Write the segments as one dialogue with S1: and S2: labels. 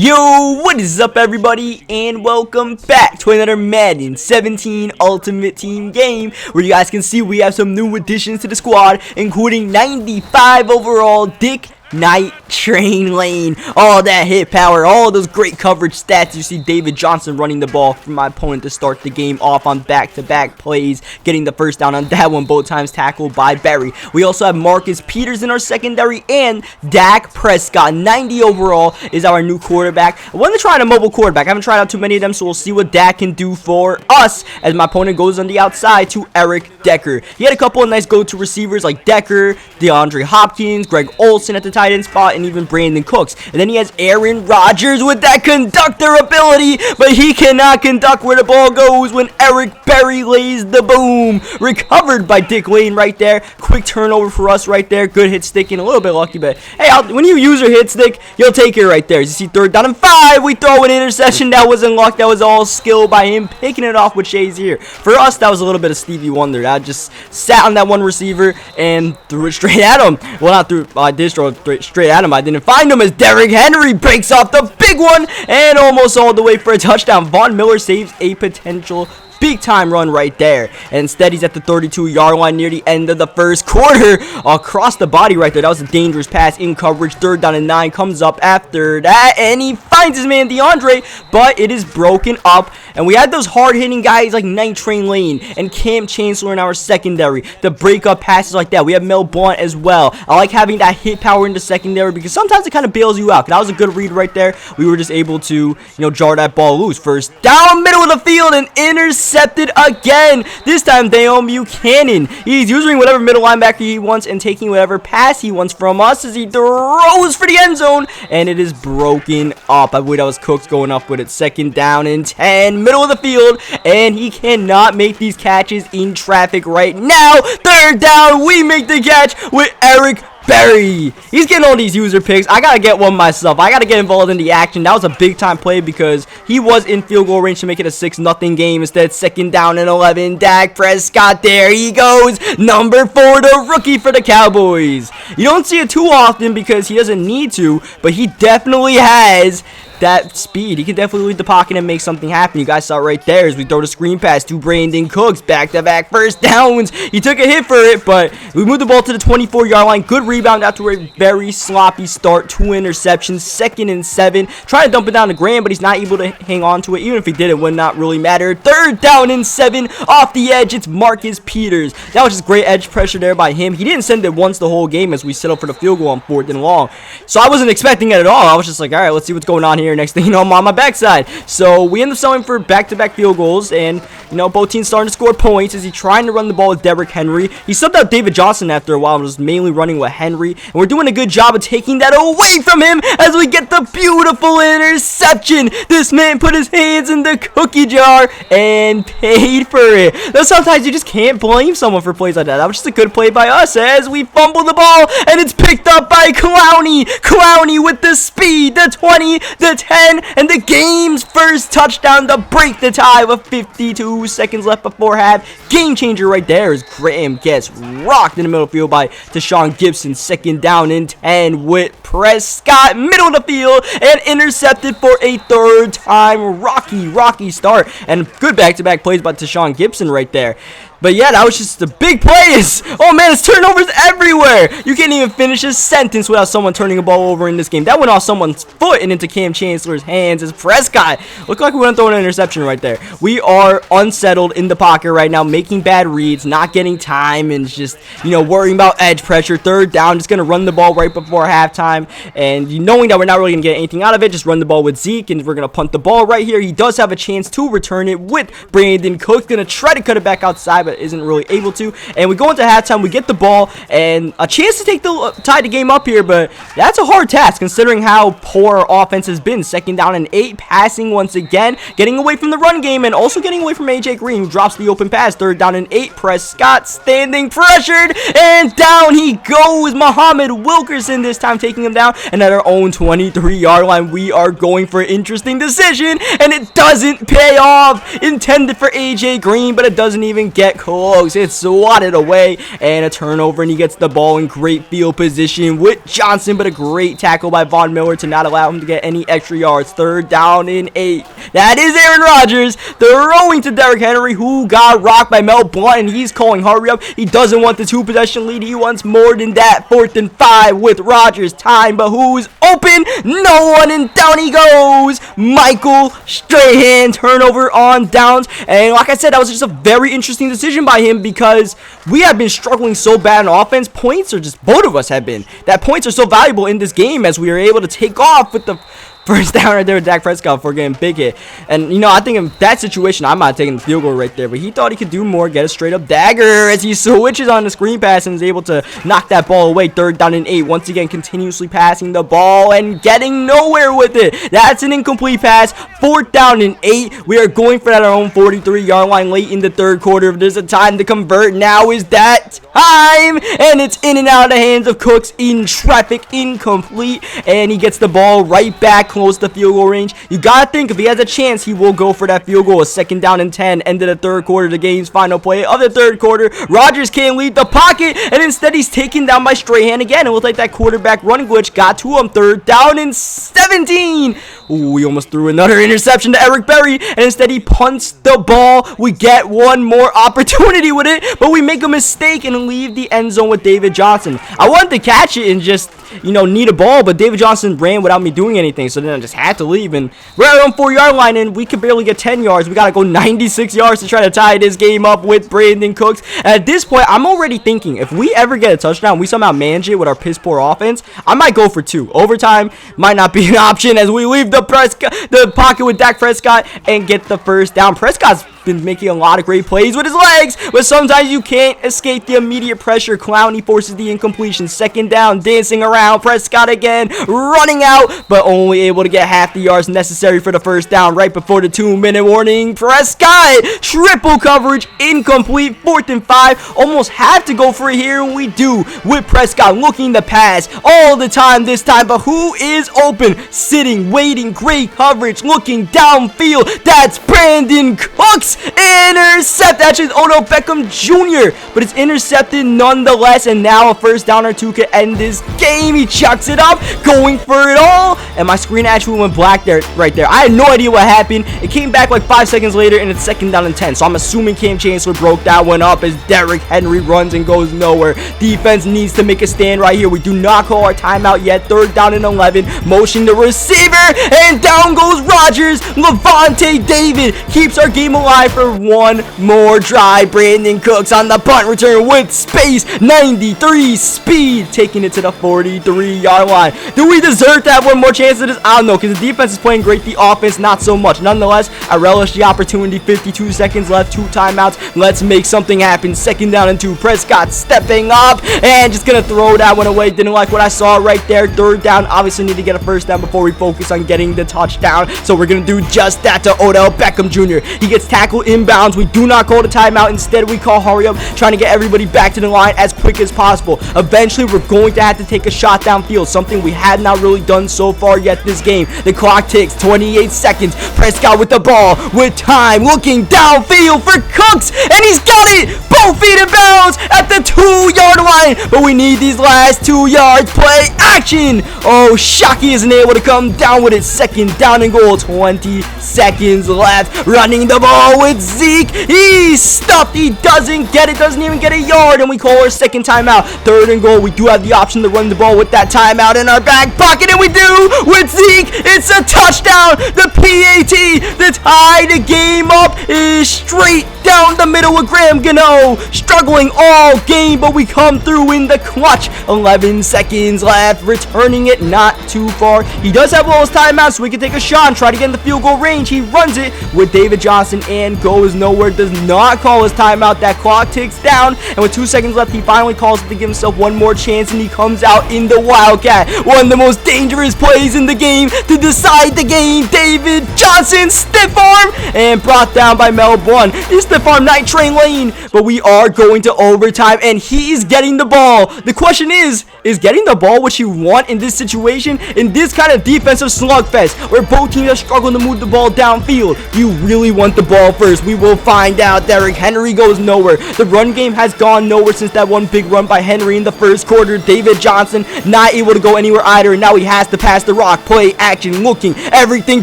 S1: Yo, what is up everybody, and welcome back to another Madden 17 Ultimate Team game, where you guys can see we have some new additions to the squad, including 95 overall Dick Night Train Lane. All that hit power, all those great coverage stats. You see David Johnson running the ball for my opponent to start the game off on back-to-back plays, getting the first down on that one, both times tackled by Barry. We also have Marcus Peters in our secondary, and Dak Prescott, 90 overall, is our new quarterback. I wanted to try a mobile quarterback. I haven't tried out too many of them, so we'll see what Dak can do for us, as my opponent goes on the outside to Eric Decker. He had a couple of nice go-to receivers like Decker, DeAndre Hopkins, Greg Olsen at the tight end spot, and even Brandon Cooks. And then he has Aaron Rodgers with that conductor ability, but he cannot conduct where the ball goes when Eric Berry lays the boom. Recovered by Dick Lane right there. Quick turnover for us right there. Good hit stick and a little bit lucky, but hey, when you use your hit stick, you'll take it right there. As you see, 3rd down and 5, we throw an interception. That wasn't luck. That was all skill by him picking it off with Shays here. For us, that was a little bit of Stevie Wonder. I just sat on that one receiver and threw it straight at him. Well, not through, I did throw it straight at him. I didn't find him as Derrick Henry breaks off the big one and almost all the way for a touchdown. Von Miller saves a potential big time run right there, and instead he's at the 32-yard line near the end of the first quarter. Across the body right there. That was a dangerous pass in coverage. 3rd down and 9 comes up after that, and he finds his man DeAndre, but it is broken up. And we had those hard-hitting guys like Night Train Lane and Cam Chancellor in our secondary to break up passes like that. We have Mel Blount as well. I like having that hit power in the secondary because sometimes it kind of bails you out. That was a good read right there. We were just able to, jar that ball loose. First down, middle of the field, and intercepted again. This time, Dale Buchanan. He's using whatever middle linebacker he wants and taking whatever pass he wants from us as he throws for the end zone, and it is broken up. I believe that was Cooks going up with it. 2nd down and 10, middle of the field, and he cannot make these catches in traffic right now. 3rd down, we make the catch with Eric Berry. He's getting all these user picks. I gotta get one myself. I gotta get involved in the action. That was a big time play because he was in field goal range to make it a 6-0 game. Instead, 2nd down and 11. Dak Prescott, there he goes. Number 4, the rookie for the Cowboys. You don't see it too often because he doesn't need to, but he definitely has that speed. He can definitely lead the pocket and make something happen. You guys saw it right there as we throw the screen pass to Brandon Cooks. Back-to-back first downs. He took a hit for it, but we moved the ball to the 24-yard line. Good rebound after a very sloppy start. 2 interceptions. 2nd and 7. Trying to dump it down to Graham, but he's not able to hang on to it. Even if he did, it would not really matter. 3rd down and 7. Off the edge, it's Marcus Peters. That was just great edge pressure there by him. He didn't send it once the whole game as we set up for the field goal on 4th and long. So I wasn't expecting it at all. I was just like, all right, let's see what's going on here. Next thing you know, I'm on my backside. So we end up selling for back-to-back field goals, and both teams starting to score points as he's trying to run the ball with Derrick Henry. He subbed out David Johnson after a while and was mainly running with Henry, and we're doing a good job of taking that away from him as we get the beautiful interception. This man put his hands in the cookie jar and paid for it. Now, sometimes you just can't blame someone for plays like that. That was just a good play by us as we fumble the ball, and it's picked up by Clowney. Clowney with the speed, the 20, the 10, and the game's first touchdown to break the tie with 52 seconds left before half. Game changer right there as Graham gets rocked in the middle of the field by Tashawn Gibson. 2nd down and 10 with Prescott, middle of the field, and intercepted for a 3rd time. Rocky start, and good back-to-back plays by Tashawn Gibson right there. But yeah, that was just the big plays. Oh man, it's turnovers everywhere. You can't even finish a sentence without someone turning a ball over in this game. That went off someone's foot and into Cam Chancellor's hands as Prescott. Looked like we went throwing an interception right there. We are unsettled in the pocket right now, making bad reads, not getting time, and just, worrying about edge pressure. 3rd down, just going to run the ball right before halftime. And knowing that we're not really going to get anything out of it, just run the ball with Zeke, and we're going to punt the ball right here. He does have a chance to return it with Brandon Cooks. Going to try to cut it back outside, but isn't really able to. And we go into halftime, we get the ball and a chance to tie the game up here, but that's a hard task considering how poor our offense has been. 2nd down and 8, passing once again, getting away from the run game and also getting away from AJ Green, who drops the open pass. 3rd down and 8, Prescott standing pressured, and down he goes. Muhammad Wilkerson this time taking him down, and at our own 23-yard line, we are going for an interesting decision, and it doesn't pay off. Intended for AJ Green, but it doesn't even get close. It's swatted away, and a turnover, and he gets the ball in great field position with Johnson, but a great tackle by Von Miller to not allow him to get any extra yards. 3rd down and 8. That is Aaron Rodgers throwing to Derrick Henry, who got rocked by Mel Blount, and he's calling hurry up. He doesn't want the 2-possession lead. He wants more than that. 4th and 5 with Rodgers. Time, but who's open? No one, and down he goes. Michael Strahan, turnover on downs. And like I said, that was just a very interesting decision by him because we have been struggling so bad on offense. Points are just, both of us have been. That points are so valuable in this game as we are able to take off with the first down right there with Dak Prescott for getting big hit. And, you know, I think in that situation, I might have taken the field goal right there. But he thought he could do more, get a straight-up dagger as he switches on the screen pass and is able to knock that ball away. 3rd down and 8. Once again, continuously passing the ball and getting nowhere with it. That's an incomplete pass. 4th down and 8. We are going for that our own 43-yard line late in the 3rd quarter. If there's a time to convert, now is that time. And it's in and out of the hands of Cooks in traffic. Incomplete. And he gets the ball right back close to field goal range. You gotta think if he has a chance, he will go for that field goal. A 2nd down and 10. End of the 3rd quarter. The game's final play of the 3rd quarter. Rodgers can't leave the pocket, and instead he's taken down by Strahan again. It looks like that quarterback run glitch got to him. 3rd down and 17. Ooh, he almost threw another interception to Eric Berry, and instead he punts the ball. We get one more opportunity with it, but we make a mistake and leave the end zone with David Johnson. I wanted to catch it and just, you know, need a ball, but David Johnson ran without me doing anything, so then I just had to leave, and we're at our own 4-yard line, and we could barely get 10 yards. We gotta go 96 yards to try to tie this game up with Brandon Cooks. At this point, I'm already thinking, if we ever get a touchdown, we somehow manage it with our piss-poor offense, I might go for 2. Overtime might not be an option as we leave the pocket with Dak Prescott and get the first down. Prescott's been making a lot of great plays with his legs, but sometimes you can't escape the immediate pressure. Clowney forces the incompletion. 2nd down, dancing around. Prescott again, running out, but only able to get half the yards necessary for the first down right before the 2-minute warning. Prescott, triple coverage, incomplete. 4th and 5, almost have to go for it here, and we do with Prescott looking to pass all the time this time, but who is open? Sitting, waiting, great coverage, looking downfield. That's Brandon Cooks. Intercept. Actually, it's Odell Beckham Jr., but it's intercepted nonetheless, and now a first down or 2 could end this game. He chucks it up, going for it all, and my screen actually went black there, right there. I had no idea what happened. It came back like 5 seconds later, and it's 2nd down and 10, so I'm assuming Cam Chancellor broke that one up as Derrick Henry runs and goes nowhere. Defense needs to make a stand right here. We do not call our timeout yet. 3rd down and 11. Motion the receiver, and down goes Rodgers. Levante David keeps our game alive for one more drive. Brandon Cooks on the punt return with space. 93 speed, taking it to the 43-yard line. Do we deserve to have one more chance at this? I don't know, because the defense is playing great, the offense not so much. Nonetheless, I relish the opportunity. 52 seconds left, 2 timeouts. Let's make something happen. 2nd down and 2. Prescott stepping up and just gonna throw that one away. Didn't like what I saw right there. 3rd down. Obviously need to get a first down before we focus on getting the touchdown, so we're gonna do just that to Odell Beckham Jr. He gets tackled inbounds. We do not call the timeout. Instead, we call hurry up, trying to get everybody back to the line as quick as possible. Eventually, we're going to have to take a shot downfield, something we have not really done so far yet this game. The clock ticks. 28 seconds. Prescott with the ball, with time, looking downfield for Cooks, and he's got it! Both feet in bounds at the 2-yard line, but we need these last 2 yards. Play action! Oh, Shockey isn't able to come down with it. 2nd down and goal. 20 seconds left. Running the ball with Zeke. He's stuffed. He doesn't get it. Doesn't even get a yard, and we call our 2nd timeout. 3rd and goal. We do have the option to run the ball with that timeout in our back pocket, and we do with Zeke. It's a touchdown. The PAT to tie the game up is straight down the middle with Graham Gano. Struggling all game, but we come through in the clutch. 11 seconds left. Returning it not too far. He does have all his timeouts, so we can take a shot and try to get in the field goal range. He runs it with David Johnson and goes nowhere. Does not call his timeout. That clock ticks down, and with 2 seconds left, he finally calls it to give himself one more chance, and he comes out in the Wildcat. One of the most dangerous plays in the game to decide the game. David Johnson, stiff arm, and brought down by Mel Blount. It's the Farm Night Train Lane. But we are going to overtime, and he's getting the ball. The question is getting the ball what you want in this situation, in this kind of defensive slugfest, where both teams are struggling to move the ball downfield? You really want the ball first. We will find out. Derrick Henry goes nowhere. The run game has gone nowhere since that one big run by Henry in the first quarter. David Johnson not able to go anywhere either, and now he has to pass the rock. Play action, looking, everything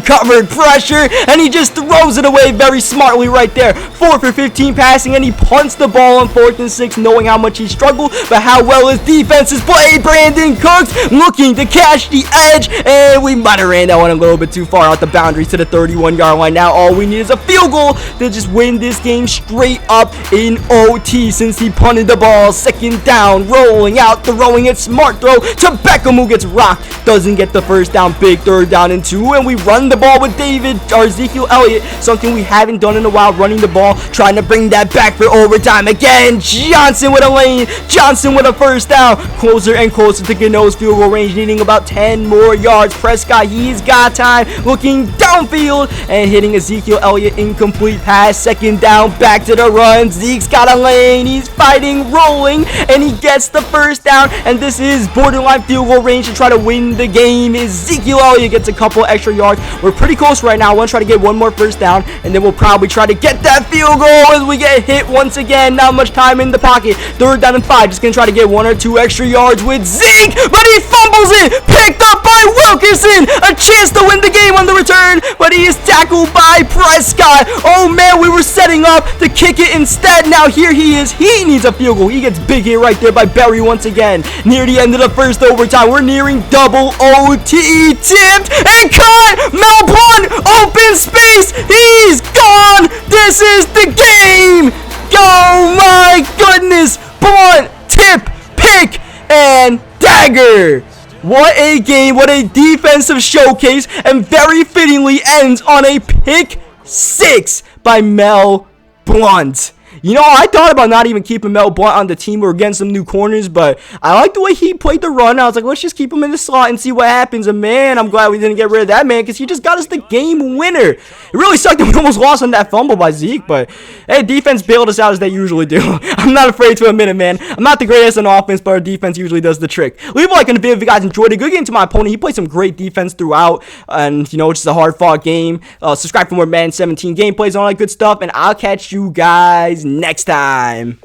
S1: covered, pressure, and he just throws it away very smartly right there. 4 for 15 passing, and he punts the ball on 4th and 6, knowing how much he struggled, but how well his defense is played. Brandon Cooks looking to catch the edge, and we might have ran that one a little bit too far out the boundaries to the 31-yard line. Now all we need is a field goal to just win this game straight up in OT, since he punted the ball. 2nd down, rolling out, throwing it, smart throw to Beckham, who gets rocked, doesn't get the first down. Big 3rd down and 2, and we run the ball with Ezekiel Elliott, something we haven't done in a while, running the ball, trying to bring that back for overtime. Again, Johnson with a lane, Johnson with a 1st down, closer and closer to Gano's field goal range, needing about 10 more yards. Prescott, he's got time, looking downfield and hitting Ezekiel Elliott, incomplete pass. 2nd down, back to the run. Zeke's got a lane, he's fighting, rolling, and he gets the 1st down, and this is borderline field goal range to try to win the game. Ezekiel Elliott gets a couple extra yards. We're pretty close right now. I want to try to get one more 1st down, and then we'll probably try to get that field goal as we get hit once again. Not much time in the pocket. 3rd down and 5. Just gonna try to get 1 or 2 extra yards with Zeke, but he fumbles it. Picked up by Wilkerson. A chance to win the game on the return, but he is tackled by Prescott. Oh man, we were setting up to kick it instead. Now here he is. He needs a field goal. He gets big hit right there by Berry once again. Near the end of the 1st overtime, we're nearing double OT. Tipped and caught. Mel Blunt, open space. He's gone. This is the game. Oh my goodness. Blunt, tip, pick, and dagger. What a game. What a defensive showcase. And very fittingly ends on a pick 6 by Mel Blunt. You know, I thought about not even keeping Mel Blunt on the team or getting some new corners, but I like the way he played the run. I was like, let's just keep him in the slot and see what happens. And man, I'm glad we didn't get rid of that man, because he just got us the game winner. It really sucked that we almost lost on that fumble by Zeke, but hey, defense bailed us out as they usually do. I'm not afraid to admit it, man. I'm not the greatest on offense, but our defense usually does the trick. Leave a like on the video if you guys enjoyed it. Good game to my opponent. He played some great defense throughout, and you know, it's just a hard-fought game. Subscribe for more Madden 17 gameplays and all that good stuff, and I'll catch you guys next time.